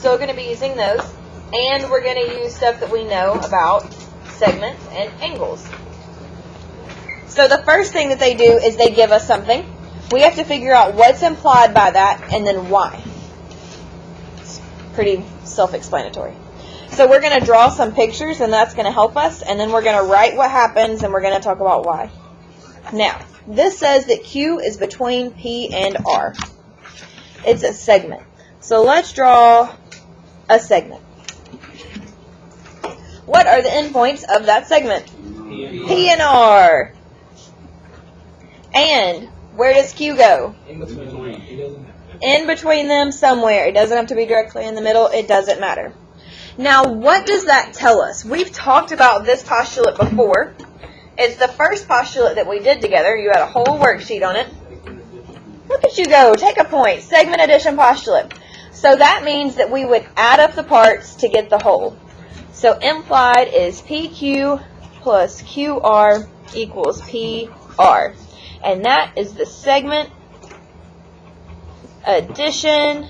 still going to be using those. And we're going to use stuff that we know about segments and angles. So the first thing that they do is they give us something. We have to figure out what's implied by that and then why. It's pretty self-explanatory. So we're going to draw some pictures, and that's going to help us. And then we're going to write what happens, and we're going to talk about why. Now, this says that Q is between P and R. It's a segment. So let's draw a segment. What are the endpoints of that segment? P and R. And where does Q go? In between them somewhere. It doesn't have to be directly in the middle. It doesn't matter. Now, what does that tell us? We've talked about this postulate before. It's the first postulate that we did together. You had a whole worksheet on it. Look at you go. Take a point. Segment addition postulate. So that means that we would add up the parts to get the whole. So implied is PQ plus QR equals PR. And that is the segment addition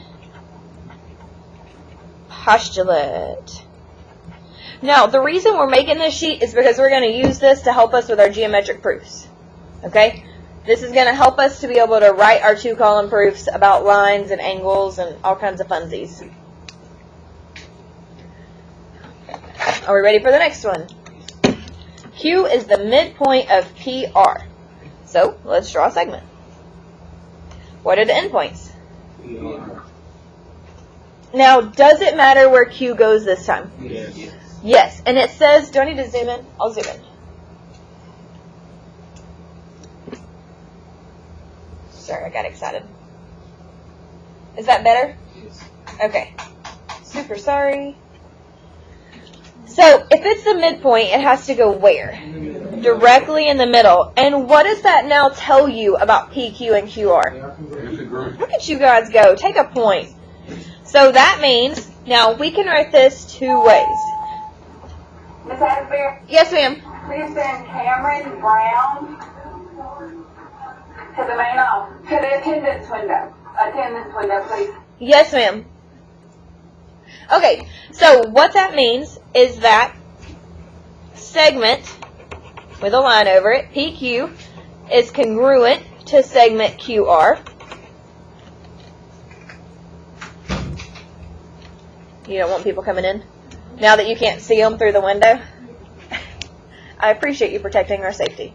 postulate. Now, the reason we're making this sheet is because we're going to use this to help us with our geometric proofs. Okay? This is going to help us to be able to write our 2-column proofs about lines and angles and all kinds of funsies. Are we ready for the next one? Q is the midpoint of PR. So, let's draw a segment. What are the endpoints? Now, does it matter where Q goes this time? Yes. Yes. And it says, do I need to zoom in? I'll zoom in. Sorry, I got excited. Is that better? Yes. Okay. Super sorry. So, if it's the midpoint, it has to go where? Directly in the middle. And what does that now tell you about PQ and QR? Look at you guys go. Take a point. So that means, now we can write this 2 ways. Ms. Asbury, Yes, ma'am. please send Cameron Brown to the main office, to the attendance window. Attendance window, please. Yes, ma'am. Okay, so what that means is that segment with a line over it, PQ, is congruent to segment QR. You don't want people coming in? Now that you can't see them through the window? I appreciate you protecting our safety.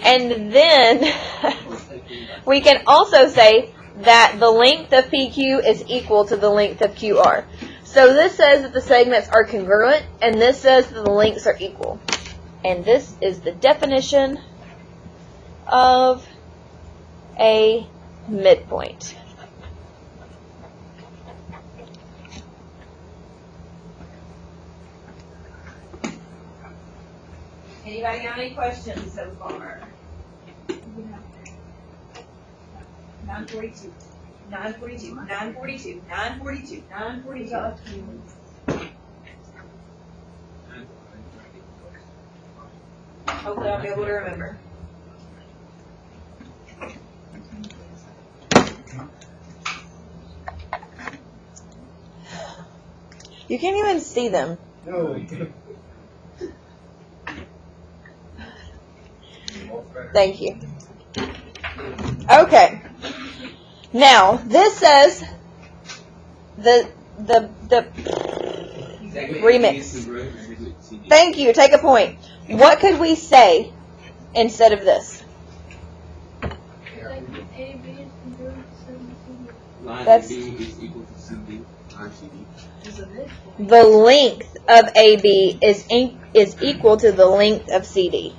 And then we can also say that the length of PQ is equal to the length of QR. So this says that the segments are congruent, and this says that the lengths are equal. And this is the definition of a midpoint. Anybody have any questions so far? 942, 942, 942, 942, 942. Hopefully I'll be able to remember. You can't even see them. No. Thank you. Okay. Now, this says the remix. Thank you. Take a point. What could we say instead of this? That's the length of AB is equal to the length of CD.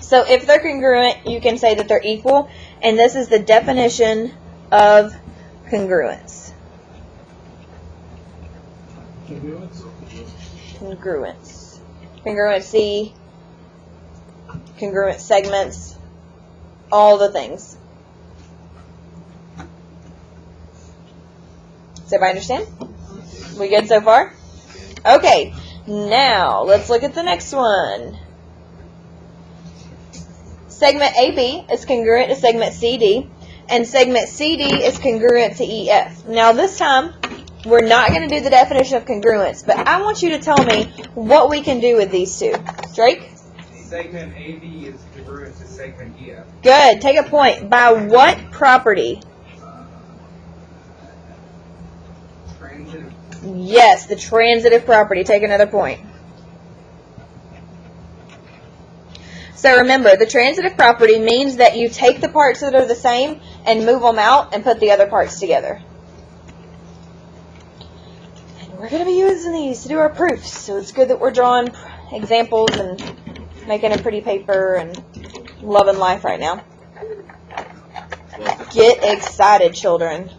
So if they're congruent, you can say that they're equal, and this is the definition of congruence. Congruence. Congruency, congruent segments, all the things. Does everybody understand? We good so far? Okay, now let's look at the next one. Segment AB is congruent to segment CD, and segment CD is congruent to EF. Now this time, we're not going to do the definition of congruence, but I want you to tell me what we can do with these two. Drake? Segment AB is congruent to segment EF. Good. Take a point. By what property? Transitive. Yes, the transitive property. Take another point. So remember, the transitive property means that you take the parts that are the same and move them out and put the other parts together. And we're going to be using these to do our proofs, so it's good that we're drawing examples and making a pretty paper and loving life right now. Get excited, children.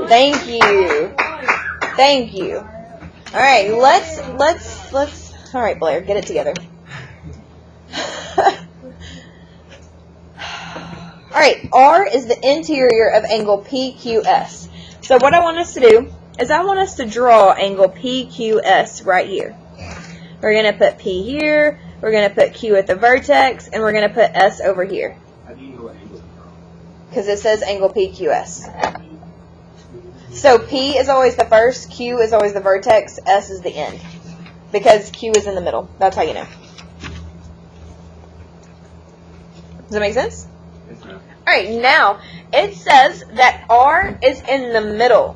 Thank you. Thank you. All right, let's. All right, Blair, get it together. All right, R is the interior of angle PQS. So what I want us to do is I want us to draw angle PQS right here. We're going to put P here, we're going to put Q at the vertex, and we're going to put S over here. How do you know what angle to draw? Because it says angle PQS. So P is always the first, Q is always the vertex, S is the end. Because Q is in the middle. That's how you know. Does that make sense? Yes, ma'am. Alright, now, it says that R is in the middle,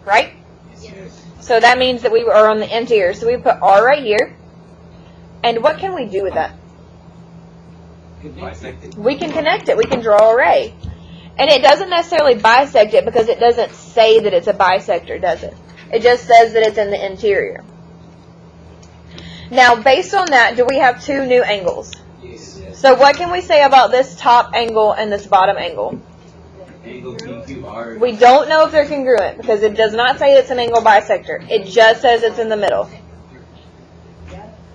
right? Yes. So that means that we are on the interior. So we put R right here. And what can we do with that? Bisect it. We can connect it. We can draw a ray. And it doesn't necessarily bisect it because it doesn't say that it's a bisector, does it? It just says that it's in the interior. Now, based on that, do we have two new angles? Yes. So what can we say about this top angle and this bottom angle? Angle PQR. We don't know if they're congruent because it does not say it's an angle bisector. It just says it's in the middle.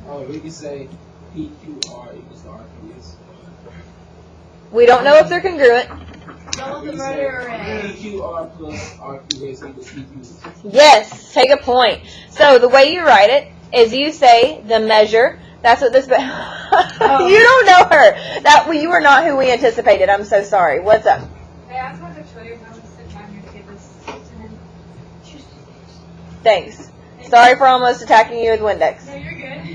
Oh, we can say PQR equals to RQS. We don't know if they're congruent. PQR plus RQS equals PQ. Yes, take a point. So the way you write it is you say the measure. That's what this. You don't know her. You are not who we anticipated. I'm so sorry. What's up? Hey, I just wanted to show you how to sit down here to get this. Thanks. Sorry for almost attacking you with Windex. No, you're good.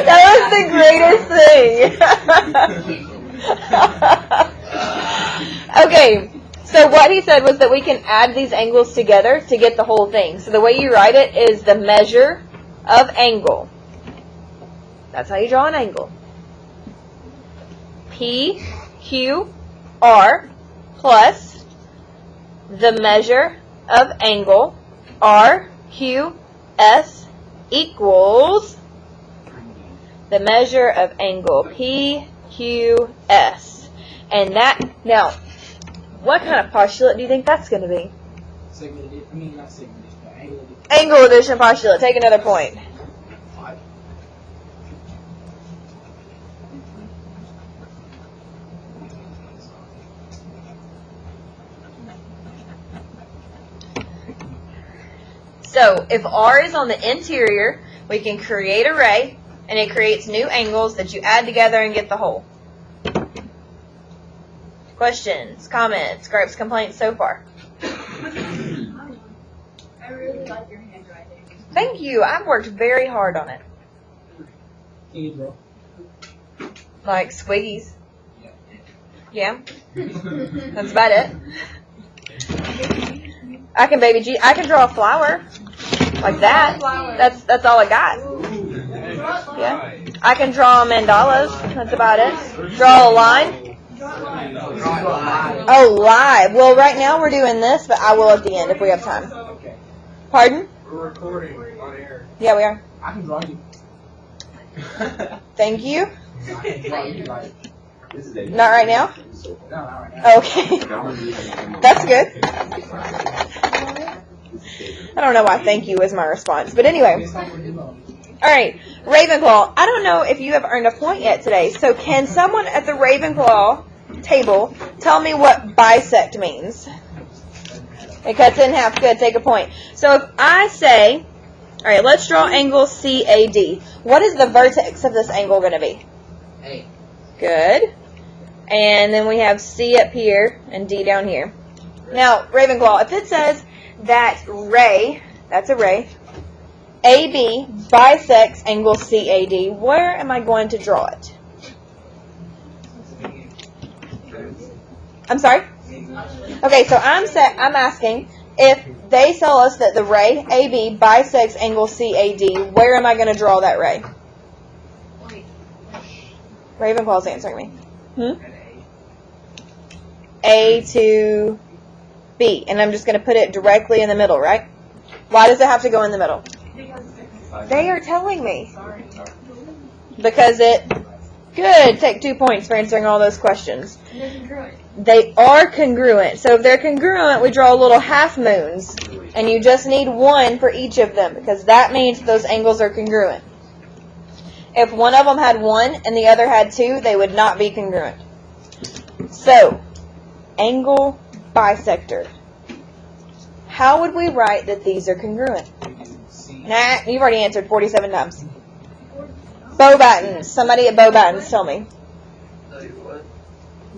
That was the greatest thing. Okay, so what he said was that we can add these angles together to get the whole thing. So the way you write it is the measure of angle. That's how you draw an angle. PQR plus the measure of angle RQS equals the measure of angle PQS. And that, now, what kind of postulate do you think that's going to be? Not segment addition, but angle addition. Angle addition postulate. Take another point. So, if R is on the interior, we can create a ray, and it creates new angles that you add together and get the whole. Questions, comments, gripes, complaints so far? I really like your handwriting. Thank you. I've worked very hard on it. Can you draw? Like squiggies. Yeah? That's about it. I can baby G. I can draw a flower. Like that. That's all I got. Yeah. I can draw mandalas. That's about it. Draw a line. Oh, live. Well, right now we're doing this, but I will at the end if we have time. Okay. Pardon? We're recording on air. Yeah, we are. I can draw you. Thank you. I can draw you like. This is a Not right now? No, not right now. Okay. That's good. I don't know why thank you is my response. But anyway. Next time we'll do All right. Ravenclaw. I don't know if you have earned a point yet today. So can someone at the Ravenclaw table tell me what bisect means? It cuts it in half. Good. Take a point. So if I say, all right, let's draw angle CAD. What is the vertex of this angle going to be? A. Good. And then we have C up here and D down here. Now, Ravenclaw, if it says that ray, that's a ray, AB bisects angle CAD, where am I going to draw it? I'm sorry? Okay, so I'm asking if they tell us that the ray AB bisects angle CAD, where am I going to draw that ray? Ravenclaw's answering me. A to B, and I'm just going to put it directly in the middle, right? Why does it have to go in the middle? They are telling me. Because good, take 2 points for answering all those questions. They are congruent. So if they're congruent, we draw little half moons, and you just need one for each of them, because that means those angles are congruent. If one of them had 1 and the other had 2, they would not be congruent. So, angle bisector. How would we write that these are congruent? Nah, you've already answered 47 times. Beauxbatons. Somebody at Beauxbatons, tell me.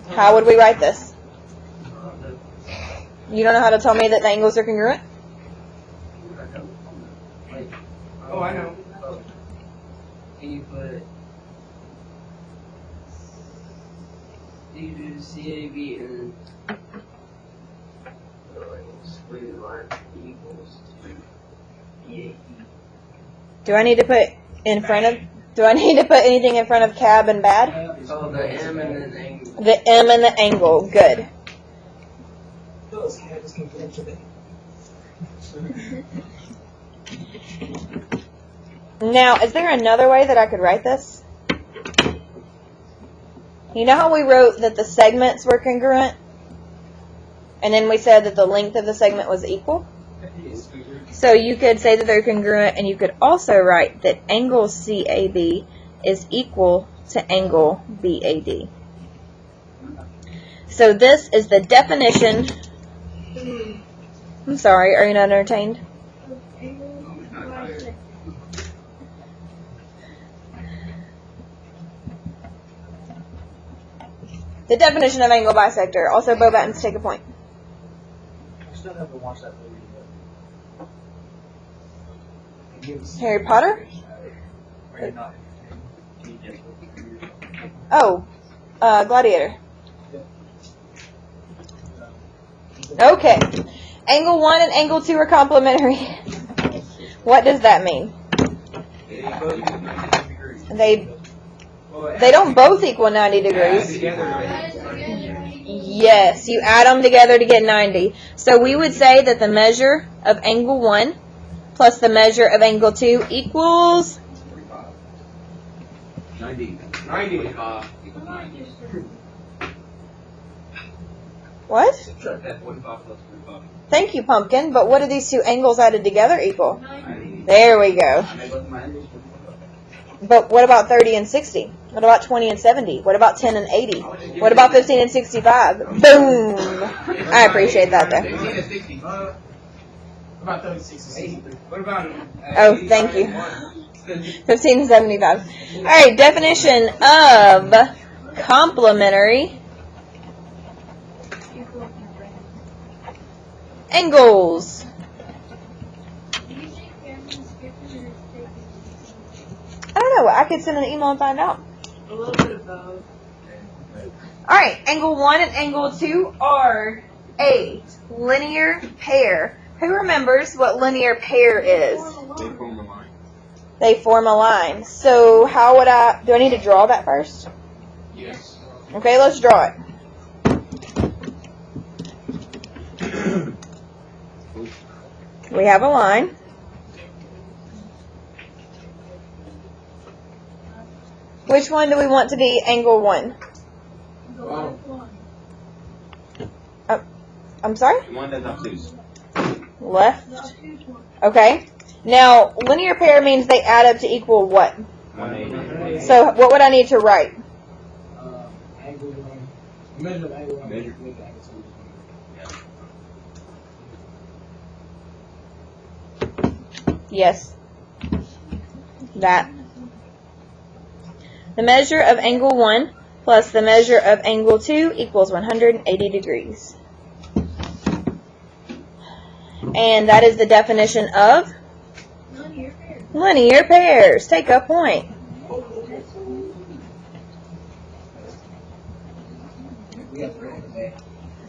How would we write this? You don't know how to tell me that the angles are congruent? Oh, I know. You do CAB and square line equals EAE. Do I need to put anything in front of cab and bad? Oh, the M and then angle. The M and the angle. Good. Now, is there another way that I could write this? You know how we wrote that the segments were congruent? And then we said that the length of the segment was equal? So you could say that they're congruent, and you could also write that angle CAB is equal to angle BAD. So this is the definition. I'm sorry, are you not entertained? The definition of angle bisector. Also, Beauxbatons, take a point. I still haven't watched that movie yet. Harry Potter? Or not. Oh, Gladiator. Okay. Angle 1 and angle 2 are complementary. What does that mean? They don't both equal 90 degrees. Yes, you add them together to get 90. So we would say that the measure of angle 1 plus the measure of angle 2 equals 90. 90. what? Subtract that 45 plus 45. Thank you, Pumpkin. But what do these two angles added together equal? There we go. But what about 30 and 60? What about 20 and 70? What about 10 and 80? What about 15 and 65? Boom! I appreciate that, though. 15 and 60. About 36 and 63. What about? Oh, thank you. 15 and 75. All right, definition of complementary angles. I don't know. I could send an email and find out. A little bit of both. All right, angle 1 and angle 2 are a linear pair. Who remembers what linear pair is? They form a line. They form a line. So how would do I need to draw that first? Yes. Okay, let's draw it. We have a line. Which one do we want to be angle 1? I'm sorry? The one that's obtuse. Left. Okay. Now, linear pair means they add up to equal what? 180. So what would I need to write? Angle 1. Measure of angle 1. Measure. With angle 2. Yes. That. The measure of angle 1 plus the measure of angle 2 equals 180 degrees. And that is the definition of linear pairs. Take a point.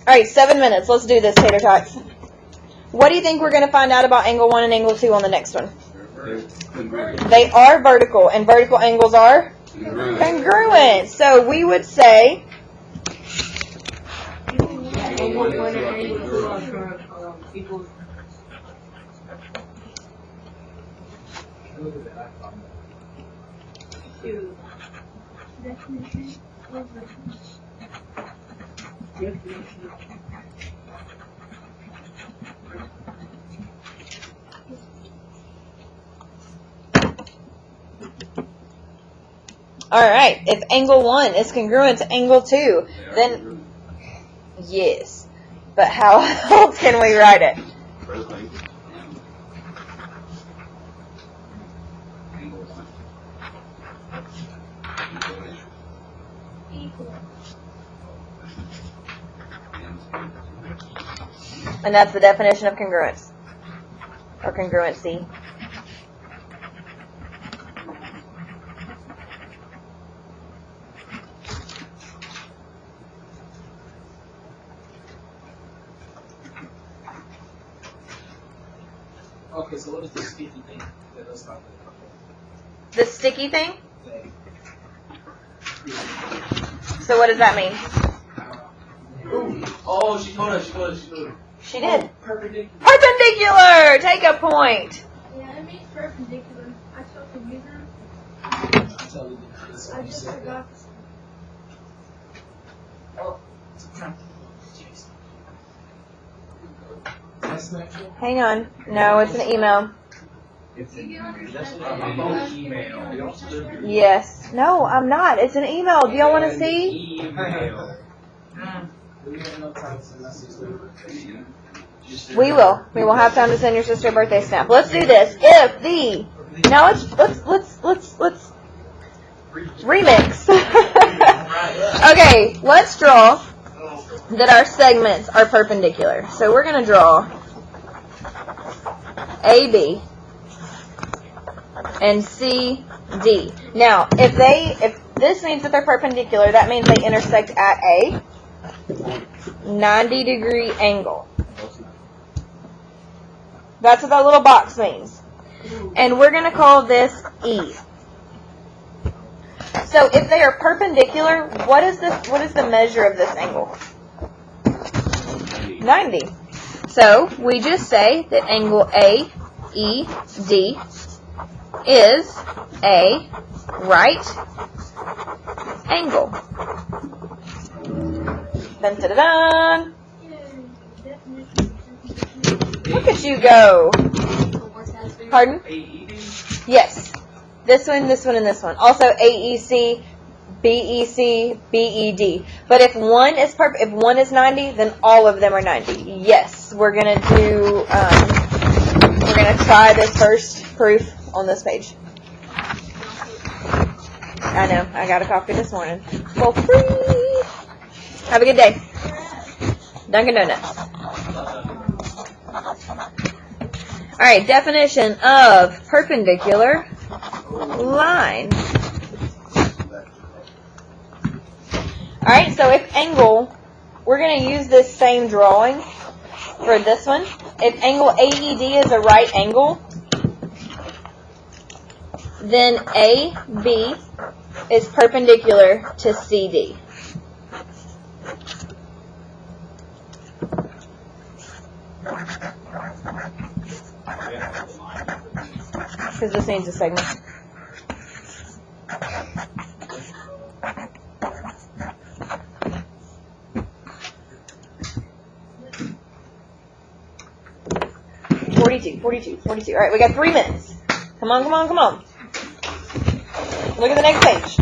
Alright, 7 minutes. Let's do this, tater tots. What do you think we're going to find out about angle 1 and angle 2 on the next one? They are vertical, and vertical angles are congruent. So we would say Angle 1 and angle 2 are equal. alright, if angle 1 is congruent to angle 2, then yes. But how else can we write it? And that's the definition of congruence, or congruency. Okay, so what is the sticky thing that does not The sticky thing? So what does that mean? Oh, she told us. She did. Perpendicular. Perpendicular! Take a point. Yeah, it means perpendicular. I saw the user. I just forgot. That's not true. Hang on. No, it's an email. Email. Yes. No, I'm not. It's an email. Do y'all want to see? Email. We have enough time to send us this paper. We will. We will have time to send your sister a birthday snap. Let's do this. If the now let's remix. Okay, let's draw that our segments are perpendicular. So we're gonna draw AB and CD. Now, if this means that they're perpendicular, that means they intersect at a 90-degree angle. That's what that little box means. And we're going to call this E. So if they are perpendicular, what is the measure of this angle? 90. So we just say that angle AED is a right angle. Dun, dun, dun, dun. Look at you go. Pardon? AED? Yes. This one, and this one. Also AEC, BEC, BED. But if one is 90, then all of them are 90. Yes, we're gonna try this first proof on this page. I know, I got a coffee this morning. For free. Have a good day. Dunkin' Donuts. Alright, definition of perpendicular line. Alright, so if angle, we're going to use this same drawing for this one. If angle AED is a right angle, then AB is perpendicular to CD. Because this means a segment. Forty-two. All right, we got 3 minutes. Come on. Look at the next page.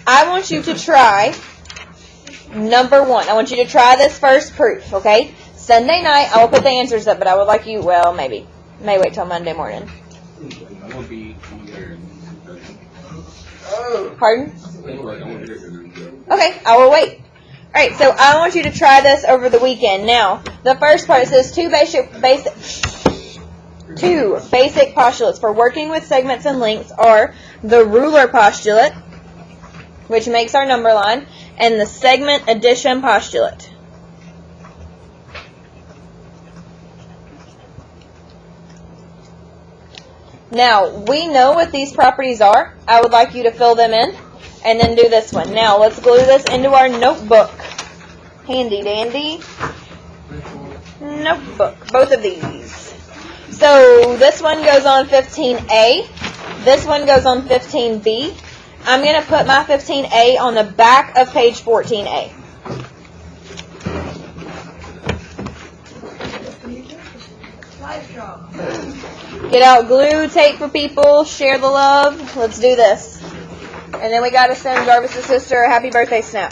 I want you to try number 1. I want you to try this first proof, okay? Sunday night, I will put the answers up, but I would like you, well, maybe. May wait till Monday morning. Pardon? Anyway, I want to hear it. Okay, I will wait. Alright, so I want you to try this over the weekend. Now, the first part, it says two basic postulates for working with segments and lengths are the ruler postulate, which makes our number line, and the segment addition postulate. Now, we know what these properties are. I would like you to fill them in and then do this one. Now, let's glue this into our notebook. Handy dandy notebook. Both of these. So, this one goes on 15A. This one goes on 15B. I'm going to put my 15A on the back of page 14A. Get out glue, tape for people, share the love. Let's do this. And then we got to send Jarvis' sister a happy birthday snap.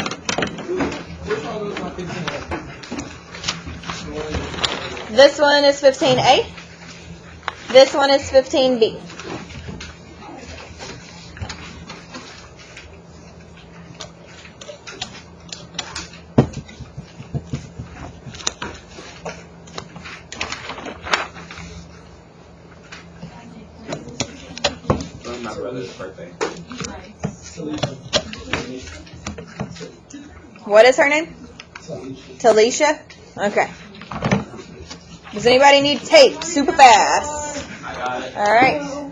This one is 15A. This one is 15B. My brother's birthday. What is her name? Talisha? Okay. Does anybody need tape super fast? I got it. All right.